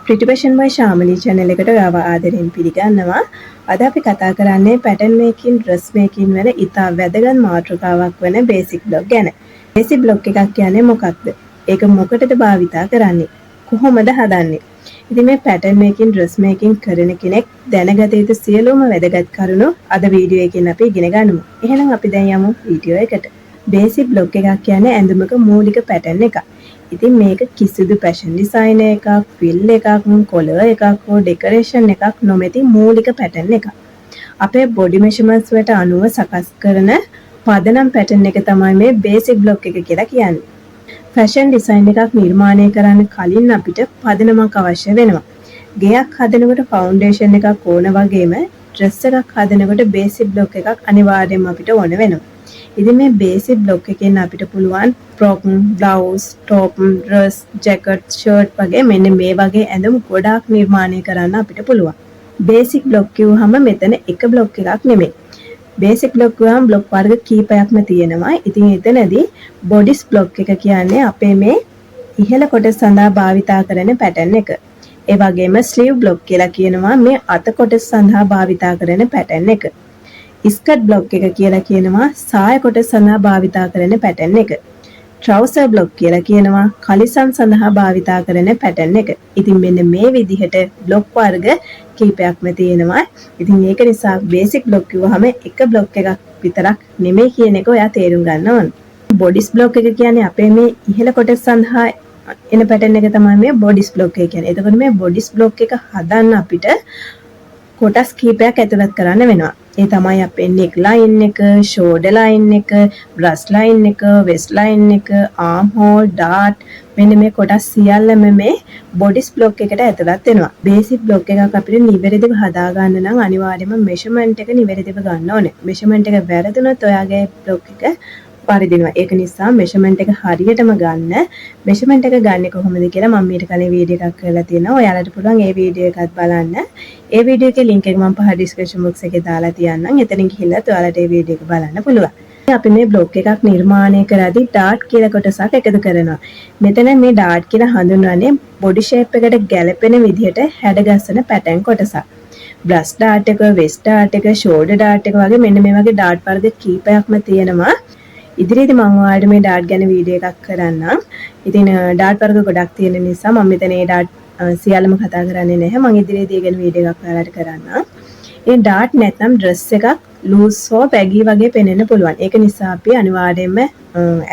Pretty Passion by Shamali channel එකට ඔයාව ආදරෙන් පිළිගන්නවා. අද අපි කතා කරන්නේ pattern making, dress making වල ඉතා වැදගත් මාතෘකාවක් වෙන basic block ගැන. basic block එකක් කියන්නේ මොකක්ද? ඒක මොකටද භාවිතා කරන්නේ? කොහොමද හදන්නේ? ඉතින් මේ pattern making, dress making කරන කෙනෙක් දැනගත යුතු සියලුම වැදගත් කරුණු අද වීඩියෝ එකෙන් අපි ඉගෙන ගනිමු. එහෙනම් අපි දැන් යමු වීඩියෝ එකට. basic block එකක් කියන්නේ ඇඳුමක මූලික pattern එකක්. ඉතින් මේක කිසිදු fashion design එකක්, fill එකක්, color එකක් හෝ decoration එකක් නොමැති මූලික pattern එකක්. අපේ body measurements වලට අනුව සකස් කරන පදනම් pattern එක තමයි මේ basic block එක කියලා කියන්නේ. fashion design එකක් නිර්මාණය කරන්න කලින් අපිට පදනමක් අවශ්‍ය වෙනවා. ගෙයක් හදනකොට foundation එකක් ඕන වගේම dress එකක් හදනකොට basic block එකක් අනිවාර්යයෙන්ම අපිට ඕන වෙනවා. ඉතින් මේ basic block එකෙන් අපිට පුළුවන් frock, blouse, top, dress, jacket, shirt වගේ මෙන්න මේ වගේ ඇඳුම් ගොඩාක් නිර්මාණය කරන්න අපිට පුළුවන්. basic block කියුවහම මෙතන එක block එකක් නෙමෙයි. basic block කියුවහම block වර්ග කීපයක්ම තියෙනවා. ඉතින් එතනදී bodice block එක කියන්නේ අපේ මේ ඉහළ කොටස සඳහා භාවිතා කරන pattern එක. ඒ වගේම sleeve block කියලා කියනවා මේ අත කොටස සඳහා භාවිතා කරන pattern එක. skirt block එක කියලා කියනවා සාය කොටස සඳහා භාවිතා කරන pattern එක. trouser block කියලා කියනවා කලිසම් සඳහා භාවිතා කරන pattern එක. ඉතින් මෙන්න මේ විදිහට block වර්ග කීපයක්ම තියෙනවා. ඉතින් ඒක නිසා basic block කිව්වහම එක block එකක් විතරක් නෙමෙයි කියන එක ඔයා තේරුම් ගන්න ඕන. bodice block එක කියන්නේ අපේ මේ ඉහළ කොටස සඳහා එන pattern එක තමයි මේ bodice block එක කියන්නේ. එතකොට මේ bodice block එක හදන්න අපිට කොටස් කීපයක් ඇතුළත් කරන්න වෙනවා. ඒ තමයි අපේ neck line එක, shoulder line එක, breast line එක, waist line එක, arm hole, dart මෙන්න මේ කොටස් සියල්ලම මේ bodice block එකට ඇතුළත් වෙනවා. basic block එකක් අපිට නිවැරදිව හදා ගන්න නම් අනිවාර්යයෙන්ම measurement එක නිවැරදිව ගන්න ඕනේ. measurement එක වැරදුනොත් ඔයාගේ block එක පරිදිනවා. ඒක නිසා measurement එක හරියටම ගන්න. measurement එක ගන්න කොහොමද කියලා මම ඊට කලින් වීඩියෝ එකක් කරලා තියෙනවා. ඔයාලට පුළුවන් ඒ වීඩියෝ එකත් බලන්න. ඒ වීඩියෝ එකේ link එක මම පහ description box එකේ දාලා තියන්නම්. එතනින් ගිහිල්ලා ඔයාලට ඒ වීඩියෝ එක බලන්න පුළුවන්. අපි මේ block එකක් නිර්මාණය කරද්දී dart කියලා කොටසක් එකතු කරනවා. මෙතන මේ dart කියලා හඳුන්වන්නේ body shape එකට ගැලපෙන විදිහට හැඩගස්සන pattern කොටසක්. breast dart එක, waist dart එක, shoulder dart එක වගේ මෙන්න මේ වගේ dart වර්ග කීපයක්ම තියෙනවා. ඉදිරියේදී මම ඔයාලට මේ dart ගැන වීඩියෝ එකක් කරන්නම්. ඉතින් dart වර්ග ගොඩක් තියෙන නිසා මම මෙතන මේ dart සියල්ලම කතා කරන්නේ නැහැ. මම ඉදිරියේදී ගැන වීඩියෝ එකක් ඔයාලට කරන්නම්. මේ dart නැත්නම් dress එකක් loose හෝ baggy වගේ පෙනෙන්න පුළුවන්. ඒක නිසා අපි අනිවාර්යයෙන්ම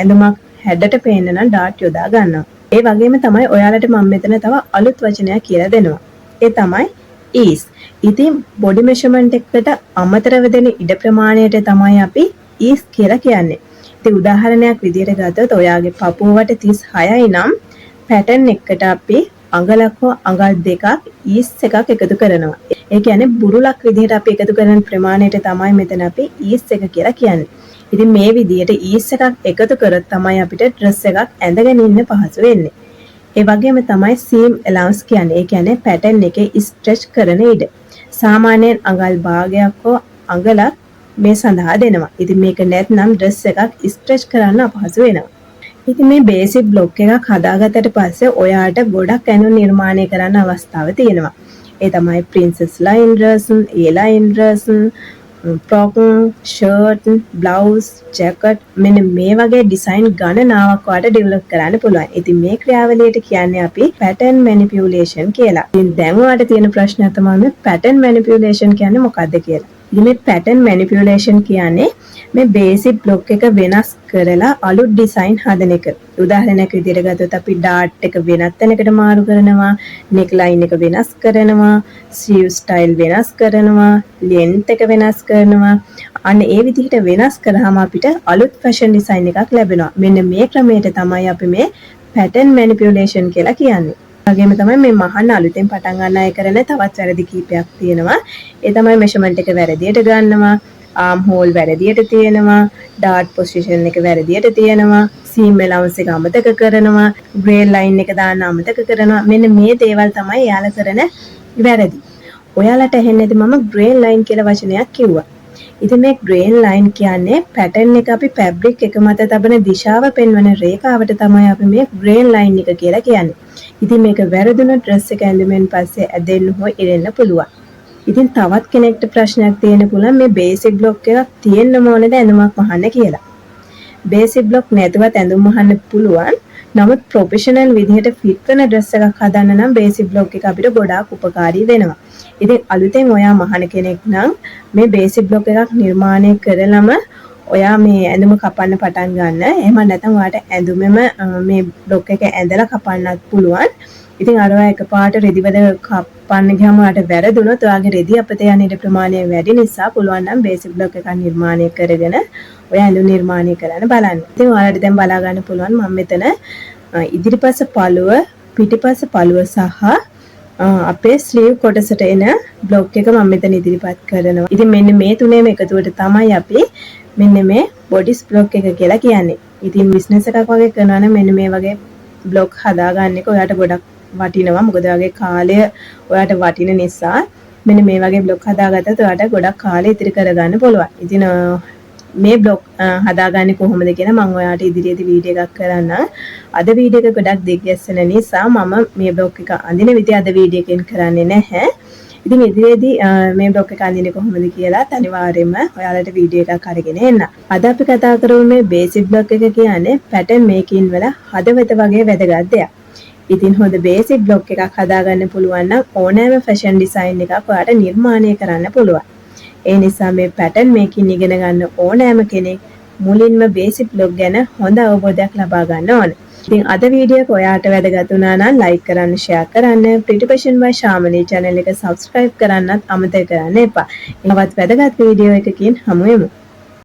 ඇඳුමක් හැඩට පේන්න නම් dart යොදා ගන්නවා. ඒ වගේම තමයි ඔයාලට මම මෙතන තව අලුත් වචනයක් කියලා දෙනවා. ඒ තමයි ease. ඉතින් body measurement එකට අමතරව දෙන ඉඩ ප්‍රමාණයට තමයි අපි ease කියලා කියන්නේ. ඉතින් උදාහරණයක් විදිහට ගත්තොත් ඔයාගේ පපුව වට 36යි නම් pattern එකට අපි අඟලක් හෝ අඟල් දෙකක් ease එකක් එකතු කරනවා. ඒ කියන්නේ බුරුලක් විදිහට අපි එකතු කරන ප්‍රමාණයට තමයි මෙතන අපි ease එක කියලා කියන්නේ. ඉතින් මේ විදිහට ease එකක් එකතු කරොත් තමයි අපිට dress එකක් ඇඳගෙන ඉන්න පහසු වෙන්නේ. ඒ වගේම තමයි seam allowance කියන්නේ. ඒ කියන්නේ pattern එකේ stretch කරන ඉඩ. සාමාන්‍යයෙන් අඟල් භාගයක් හෝ අඟලක් මේ සඳහා දෙනවා. ඉතින් මේක නැත්නම් dress එකක් stretch කරන්න අපහසු වෙනවා. ඉතින් මේ basic block එකක් හදාගත්තට පස්සේ ඔයාට ගොඩක් ඇඳුම් නිර්මාණය කරන්න අවස්ථාව තියෙනවා. ඒ තමයි princess line dress, A-line dress, frock, shirt, blouse, jacket මෙන්න මේ වගේ design ගණනාවක් ඔයාලට develop කරන්න පුළුවන්. ඉතින් මේ ක්‍රියාවලියට කියන්නේ අපි pattern manipulation කියලා. ඉතින් දැන් ඔයාලට තියෙන ප්‍රශ්නය තමයි මේ pattern manipulation කියන්නේ මොකක්ද කියලා. ඉතින් මේ pattern manipulation කියන්නේ මේ basic block එක වෙනස් කරලා අලුත් design හදන එක. උදාහරණයක් විදිහට ගත්තොත් අපි dart එක වෙනත් තැනකට මාරු කරනවා, neck line එක වෙනස් කරනවා, sleeve style වෙනස් කරනවා, length එක වෙනස් කරනවා. අන්න ඒ විදිහට වෙනස් කරාම අපිට අලුත් fashion design එකක් ලැබෙනවා. මෙන්න මේ ක්‍රමයට තමයි අපි මේ pattern manipulation කියලා කියන්නේ. වගේම තමයි මේ මහන්න අලුතෙන් පටන් ගන්න අය කරන තවත් වැරදි කීපයක් තියෙනවා. ඒ තමයි measurement එක වැරදියට ගන්නවා, arm hole වැරදියට තියෙනවා, dart position එක වැරදියට තියෙනවා, seam allowance එක අමතක කරනවා, gray line එක දාන්න අමතක කරනවා. මෙන්න මේ දේවල් තමයි යාලා කරන වැරදි. ඔයාලට ඇහෙන්නේ නැති මම gray line කියලා වචනයක් කිව්වා. ඉතින් මේ ග්‍රේන් ලයින් කියන්නේ පැටර්න් එක අපි ෆැබ්‍රික් එක මත තබන දිශාව පෙන්වන රේඛාවට තමයි අපි මේ ග්‍රේන් ලයින් එක කියලා කියන්නේ. ඉතින් මේක වැරදුනොත් ඩ්‍රෙස් එක ඇඳුමෙන් පස්සේ ඇදෙන්න හෝ ඉරෙන්න පුළුවන්. ඉතින් තවත් කෙනෙක්ට ප්‍රශ්නයක් තියෙන්න පුළුවන් මේ බේසික් බ්ලොක් එකක් තියෙන්න ඕනේද ඇඳුමක් වහන්න කියලා. බේසික් බ්ලොක් නැතුවත් ඇඳුම් වහන්න පුළුවන්. නමුත් ප්‍රොෆෙෂනල් විදිහට ෆිට වෙන ඩ්‍රෙස් එකක් හදන්න නම් බේසික් බ්ලොක් එක අපිට ගොඩාක් උපකාරී වෙනවා. ඉතින් අලුතෙන් ඔයා මහන කෙනෙක් නම් මේ බේසික් බ්ලොක් එකක් නිර්මාණය කරලම ඔයා මේ ඇඳුම කපන්න පටන් ගන්න. එහෙම නැත්නම් ඔයාට ඇඳුමෙම මේ බ්ලොක් එක ඇඳලා කපන්නත් පුළුවන්. ඉතින් අර ඔයා එකපාරට රෙදිවද කපන්න ගියාම ඔයාට වැරදුනොත් ඔයාගේ රෙදි අපතේ යන ඉඩ ප්‍රමාණය වැඩි නිසා පුළුවන් නම් බේසික් බ්ලොක් එකක් නිර්මාණය කරගෙන ඔයා ඇඳුම් නිර්මාණය කරන්න බලන්න. ඉතින් ඔයාලට දැන් බලා ගන්න පුළුවන් මම මෙතන ඉදිරිපස පළුව පිටිපස පළුව සහ අපේ ස්ලීව් කොටසට එන බ්ලොක් එක මම මෙතන ඉදිරිපත් කරනවා. ඉතින් මෙන්න මේ තුනේම එකතුවට තමයි අපි මෙන්න මේ බොඩිස් බ්ලොක් එක කියලා කියන්නේ. ඉතින් බිස්නස් එකක් වගේ කරනවා නම් මෙන්න මේ වගේ බ්ලොක් හදාගන්න එක ඔයාට ගොඩක් වටිනවා. මොකද ඔයාගේ කාලය ඔයාට වටින නිසා මෙන්න මේ වගේ බ්ලොක් හදාගත්තත් ඔයාට ගොඩක් කාලය ඉතිරි කරගන්න පුළුවන්. ඉතින් මේ බ්ලොක් හදාගන්නේ කොහොමද කියලා මම ඔයාලට ඉදිරියේදී වීඩියෝ එකක් කරන්න. අද වීඩියෝ එක ගොඩක් දිග්ගැස්සෙන නිසා මම මේ බ්ලොක් එක අඳින විදිය අද වීඩියෝ එකෙන් කරන්නේ නැහැ. ඉතින් ඉදිරියේදී මේ බ්ලොක් එක අඳින්නේ කොහොමද කියලා අනිවාර්යයෙන්ම ඔයාලට වීඩියෝ එකක් අරගෙන එන්න. අද අපි කතා කරමු මේ බේසික් බ්ලොක් එක කියන්නේ පැටර්න් මේකින් වල හදවත වගේ වැදගත් දෙයක්. ඉතින් හොඳ බේසික් බ්ලොක් එකක් හදාගන්න පුළුවන් නම් ඕනෑම ෆැෂන් ඩිසයින් එකක් ඔයාලට නිර්මාණය කරන්න පුළුවන්. ඒ නිසා මේ පැටර්න් මේකින් ඉගෙන ගන්න ඕනෑම කෙනෙක් මුලින්ම බේසික් බ්ලොග් ගැන හොඳ අවබෝධයක් ලබා ගන්න ඕනේ. ඉතින් අද වීඩියෝ එක ඔයාට වැදගත් වුණා නම් ලයික් කරන්න, ෂෙයා කරන්න, Pretty Fashion by Shamini channel එක subscribe කරන්නත් අමතක කරන්න එපා. තවත් වැදගත් වීඩියෝ එකකින් හමු වෙමු.